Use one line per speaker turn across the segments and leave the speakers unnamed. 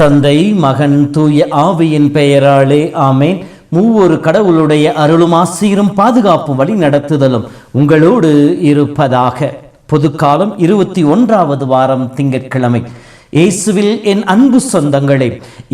தந்தை, மகன், தூய ஆவியின் பெயராலே ஆமேன். மூவொரு கடவுளுடைய அருளும் ஆசீரும் பாதுகாப்பும் வழி நடத்துதலும் உங்களோடு இருப்பதாக. பொதுக்காலம் 21வது வாரம் திங்கட்கிழமை. இயேசுவில் என் அன்பு சொந்தங்களே,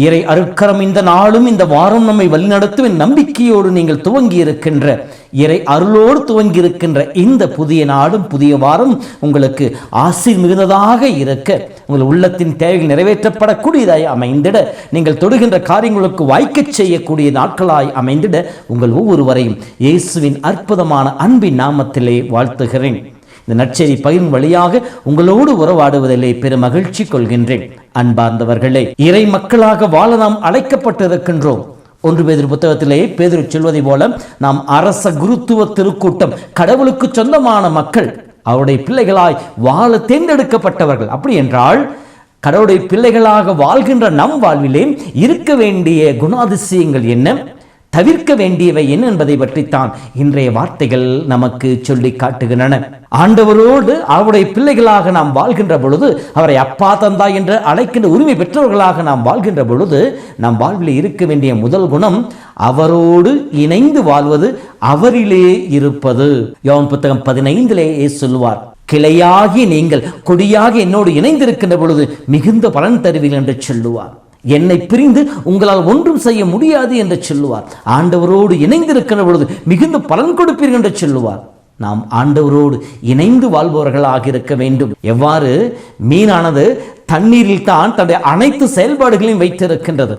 இறை அருட்கரம் இந்த நாளும் இந்த வாரம் நம்மை வழிநடத்தும் நம்பிக்கையோடு நீங்கள் துவங்கி இருக்கின்ற, இறை அருளோடு துவங்கி இருக்கின்ற இந்த புதிய நாளும் புதிய வாரம் உங்களுக்கு ஆசீர் மிகுந்ததாக இருக்க, உங்கள் உள்ளத்தின் தேவைகள் நிறைவேற்றப்படக்கூடியதாய் அமைந்திட, நீங்கள் தொடுகின்ற காரியங்களுக்கு வாய்க்கச் செய்யக்கூடிய நாட்களாய் அமைந்திட உங்கள் ஒவ்வொருவரையும் இயேசுவின் அற்புதமான அன்பின் நாமத்திலே வாழ்த்துகிறேன். இந்த நற்செய்தி பகிர்வு வழியாக உங்களோடு உறவாடுவதிலே பெரும் மகிழ்ச்சி கொள்கின்றேன். அன்பார்ந்தவர்களே, இறை மக்களாக வாழ நாம் அழைக்கப்பட்டிருக்கின்றோம். 1 பேதுரு புத்தகத்திலே பேதுரு சொல்வதை போல நாம் அரச குருத்துவ திருக்கூட்டம், கடவுளுக்கு சொந்தமான மக்கள், அவருடைய பிள்ளைகளாய் வாழ தேர்ந்தெடுக்கப்பட்டவர்கள். அப்படி என்றால் கடவுளுடைய பிள்ளைகளாக வாழ்கின்ற நம் வாழ்விலே இருக்க வேண்டிய குணாதிசயங்கள் என்ன, தவிர்க்க வேண்டியவை என்ன என்பதை பற்றித்தான் இன்றைய வார்த்தைகள் நமக்கு சொல்லி காட்டுகின்றன. ஆண்டவரோடு அவருடைய பிள்ளைகளாக நாம் வாழ்கின்ற பொழுது, அவரை அப்பா தந்தா என்று அழைக்கின்ற உரிமை பெற்றவர்களாக நாம் வாழ்கின்ற பொழுது, நம் வாழ்வில் இருக்க வேண்டிய முதல் குணம் அவரோடு இணைந்து வாழ்வது, அவரிலே இருப்பது. யோவான் புத்தகம் 15 சொல்லுவார், கிளையாகி நீங்கள் கொடியாக என்னோடு இணைந்திருக்கின்ற பொழுது மிகுந்த பலன் தருவீர்கள் என்று சொல்லுவார். என்னை பிரிந்து உங்களால் ஒன்றும் செய்ய முடியாது என்று சொல்லுவார். ஆண்டவரோடு இணைந்திருக்கிற பொழுது மிகுந்த பலன் கொடுப்பீர்கள் என்று சொல்லுவார். நாம் ஆண்டவரோடு இணைந்து வாழ்பவர்களாக இருக்க வேண்டும். எவ்வாறு மீனானது தண்ணீரில் தான் தன்னுடைய அனைத்து செயல்பாடுகளையும் வைத்திருக்கின்றது,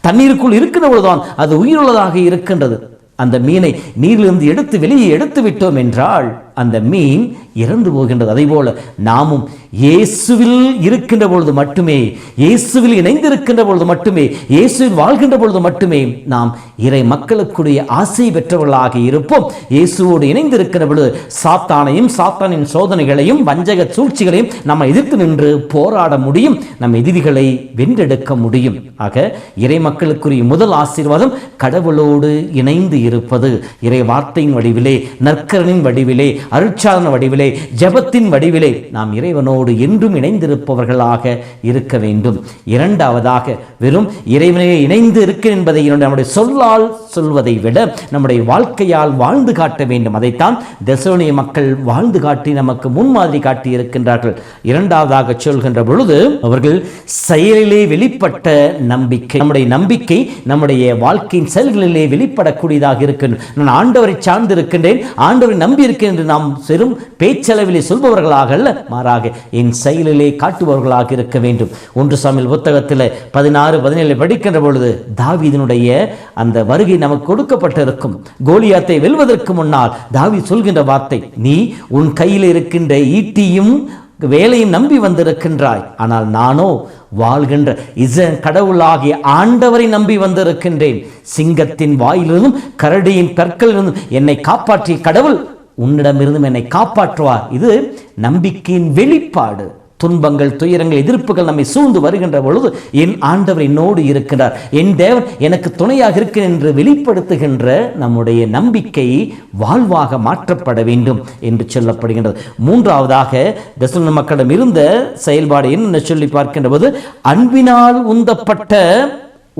தண்ணீருக்குள் இருக்கிற பொழுதுதான் அது உயிருள்ளதாக இருக்கின்றது. அந்த மீனை நீரிலிருந்து எடுத்து வெளியே எடுத்து விட்டோம் என்றால் அந்த மீன் இறந்து போகின்றது. அதே போல நாமும் இயேசுவில் இருக்கின்ற பொழுது மட்டுமே, இயேசுவில் இணைந்திருக்கின்ற பொழுது மட்டுமே, இயேசுவில் வாழ்கின்ற பொழுது மட்டுமே நாம் இறை மக்களுக்குடைய ஆசை பெற்றவர்களாக இருப்போம். இயேசுவோடு இணைந்திருக்கின்ற பொழுது சாத்தானையும் சாத்தானின் சோதனைகளையும் வஞ்சக சூழ்ச்சிகளையும் நம்ம எதிர்த்து நின்று போராட முடியும், நம் எதிரிகளை வென்றெடுக்க முடியும். ஆக இறை மக்களுக்குரிய முதல் ஆசீர்வாதம் கடவுளோடு இணைந்து இருப்பது. இறை வார்த்தையின் வடிவிலே, நற்கரனின் வடிவிலே, அருட்சாதன வடிவிலே, ஜெபத்தின் வடிவிலே நாம் இறைவனோடு என்றும் இணைந்திருப்பவர்களாக இருக்க வேண்டும். இரண்டாவதாக, வெறும் இறைவனை இணைந்து இருக்க என்பதை நம்முடைய சொல்லால் சொல்வதை விட நம்முடைய வாழ்க்கையால் வாழ்ந்து காட்ட வேண்டும். அதைத்தான் தெசலோனிய மக்கள் வாழ்ந்து காட்டி நமக்கு முன்மாதிரி காட்டி இருக்கின்றார்கள். இரண்டாவதாக சொல்கின்ற பொழுது அவர்கள் செயலிலே வெளிப்பட்ட நம்பிக்கை. நம்முடைய நம்பிக்கை நம்முடைய வாழ்க்கையின் செயல்களிலே வெளிப்படக்கூடியதாக இருக்கின்றன. நான் ஆண்டவரை சார்ந்து இருக்கின்றேன், ஆண்டவரை நம்பி இருக்கின்றேன் என்று நாம் வெறும் பேச்சளவிலே சொல்பவர்களாக அல்ல, மாறாக என் செயலிலே காட்டுபவர்களாக இருக்க வேண்டும். 1 சாமுவேல் புத்தகத்தில் 16-17 படிக்கின்ற பொழுது தாவீதினுடைய அந்த வருகை நமக்கு கொடுக்கப்பட்டிருக்கும். கோலியாத்தை வெல்வதற்கு முன்னால் தாவீது சொல்கின்ற வார்த்தை, நீ உன் கையில் இருக்கின்ற ஈட்டியும் வேலையும் நம்பி வந்திருக்கின்றாய், ஆனால் நானோ வாழ்கின்ற கடவுளாகிய ஆண்டவரை நம்பி வந்திருக்கின்றேன். சிங்கத்தின் வாயிலிருந்தும் கரடியின் பற்களிலிருந்தும் என்னை காப்பாற்றிய கடவுள் உன்னிடமிருந்தும் என்னை காப்பாற்றுவார். இது நம்பிக்கையின் வெளிப்பாடு. துன்பங்கள், துயரங்கள், எதிர்ப்புகள் நம்மை சூழ்ந்து வருகின்ற பொழுது என் ஆண்டவர் என்னோடு இருக்கிறார், என் தேவன் எனக்கு துணையாக இருக்கிறார் என்று வெளிப்படுத்துகின்ற நம்முடைய நம்பிக்கை வாழ்வாக மாற்றப்பட வேண்டும் என்று சொல்லப்படுகின்றது. மூன்றாவதாக தெசலோனிய மக்களிடம் இருந்த செயல்பாடு என்ன சொல்லி பார்க்கின்ற போது, அன்பினால் உந்தப்பட்ட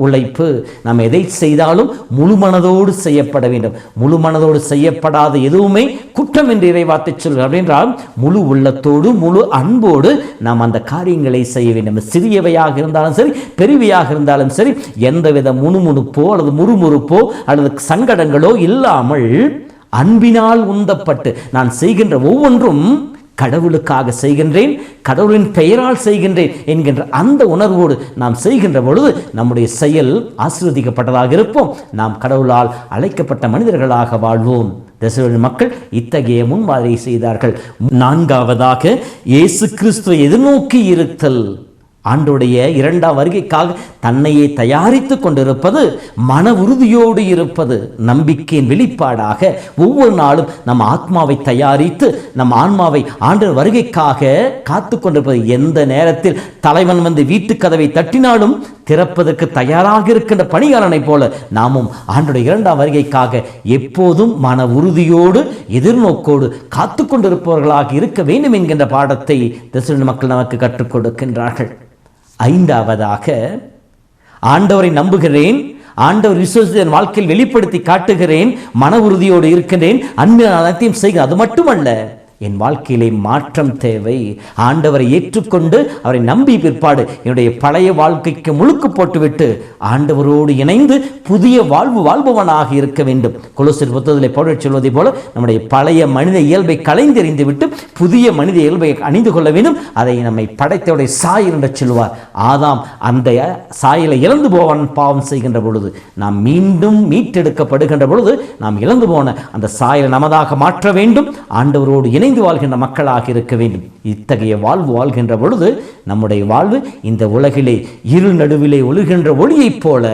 உழைப்பு. நாம் எதை செய்தாலும் முழு மனதோடு செய்யப்பட வேண்டும். முழு மனதோடு செய்யப்படாத எதுவுமே குற்றம் என்று இறைவார்த்தை சொல்கிறார். அப்படின்றால் முழு உள்ளத்தோடு முழு அன்போடு நாம் அந்த காரியங்களை செய்ய வேண்டும். சிறியவையாக இருந்தாலும் சரி, பெரியவையாக இருந்தாலும் சரி, எந்தவித முணுமுணுப்போ அல்லது முறுமுறுப்போ அல்லது சங்கடங்களோ இல்லாமல் அன்பினால் உந்தப்பட்டு நான் செய்கின்ற ஒவ்வொன்றும் கடவுளுக்காக செய்கின்றேன், கடவுளின் பெயரால் செய்கின்றேன் என்கின்ற அந்த உணர்வோடு நாம் செய்கின்ற பொழுது நம்முடைய செயல் ஆசீர்வதிக்கப்பட்டதாக இருப்போம். நாம் கடவுளால் அழைக்கப்பட்ட மனிதர்களாக வாழ்வோம். தெசலோனிய மக்கள் இத்தகைய முன்மாதிரியை செய்தார்கள். நான்காவதாக, இயேசு கிறிஸ்துவை எதிர்நோக்கி இருத்தல். ஆண்டோடைய இரண்டாம் வருகைக்காக தன்னையே தயாரித்து கொண்டிருப்பது மன உறுதியோடு இருப்பது. நம்பிக்கையின் வெளிப்பாடாக ஒவ்வொரு நாளும் நம் ஆத்மாவை தயாரித்து நம் ஆன்மாவை ஆண்டவர் வருகைக்காக காத்து கொண்டிருப்பது. எந்த நேரத்தில் தலைவன் வந்து வீட்டு கதவை தட்டினாலும் திறப்பதற்கு தயாராக இருக்கின்ற பணியாளனை போல நாமும் ஆண்டோடைய இரண்டாம் வருகைக்காக எப்போதும் மன உறுதியோடு எதிர்நோக்கோடு காத்து கொண்டிருப்பவர்களாக இருக்க வேண்டும் என்கின்ற பாடத்தை தெசலோனிக்க மக்கள் நமக்கு கற்றுக் கொடுக்கின்றார்கள். ஐந்தாவதாக, ஆண்டவரை நம்புகிறேன், ஆண்டவர் விசுவாசத்தை என் வாழ்க்கையில் வெளிப்படுத்தி காட்டுகிறேன், மன உறுதியோடு இருக்கின்றேன், அன்பின் அனைத்தையும் செய்க. அது மட்டுமல்ல, என் வாழ்க்கையிலே மாற்றம் தேவை. ஆண்டவரை ஏற்றுக்கொண்டு அவரை நம்பி பிற்பாடு என்னுடைய பழைய வாழ்க்கைக்கு முழுக்கு போட்டுவிட்டு ஆண்டவரோடு இணைந்து புதிய வாழ்வு வாழ்பவனாக இருக்க வேண்டும். கொலோசியர் புத்தகத்திலே பவுல் சொல்வதை போல நம்முடைய பழைய மனித இயல்பை களைந்தெறிந்து விட்டு புதிய மனித இயல்பை அணிந்து கொள்ள வேண்டும். அதை நம்மை படைத்தவுடைய சாயல் என்று சொல்வார். ஆதாம் அந்த சாயலை இழந்து போவான் பாவம் செய்கின்ற பொழுது. நாம் மீண்டும் மீட்டெடுக்கப்படுகின்ற பொழுது நாம் இழந்து போன அந்த சாயலை நமதாக மாற்ற வேண்டும். ஆண்டவரோடு இணைந்து வாழ்கின்ற மக்களாக இருக்க வேண்டும். இத்தகைய வாழ்வு வாழ்கின்ற பொழுது நம்முடைய வாழ்வு இந்த உலகிலே இருள் நடுவிலே ஒளிர்கின்ற ஒளியைப் போல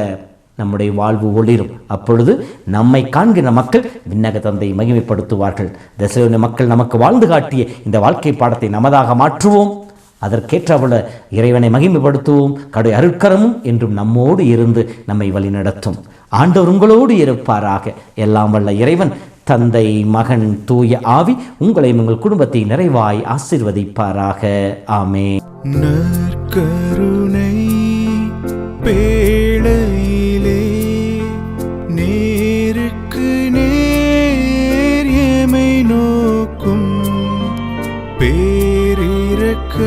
நம்முடைய வாழ்வு ஒளிரும். அப்பொழுது நம்மை காண்கின்ற மக்கள் விண்ணக தந்தையை மகிமைப்படுத்துவார்கள். தெசலோனிக்க மக்கள் நமக்கு வாழ்ந்து காட்டிய இந்த வாழ்க்கை பாடத்தை நமதாக மாற்றுவோம். அதற்கேற்றபோல இறைவனை மகிமைப்படுத்துவோம். கடை அருட்கரமும் என்றும் நம்மோடு இருந்து நம்மை வழிநடத்தும். ஆண்டவர் உங்களோடு இருப்பாராக. எல்லாம் வல்ல இறைவன் தந்தை, மகன், தூய ஆவி உங்களையும் உங்கள் குடும்பத்தை நிறைவாய் ஆசீர்வதிப்பாராக. ஆமென்.
நற்கருணை பேழையிலே நேருக்கு நேர் எமை நோக்கும் பேரிரக்க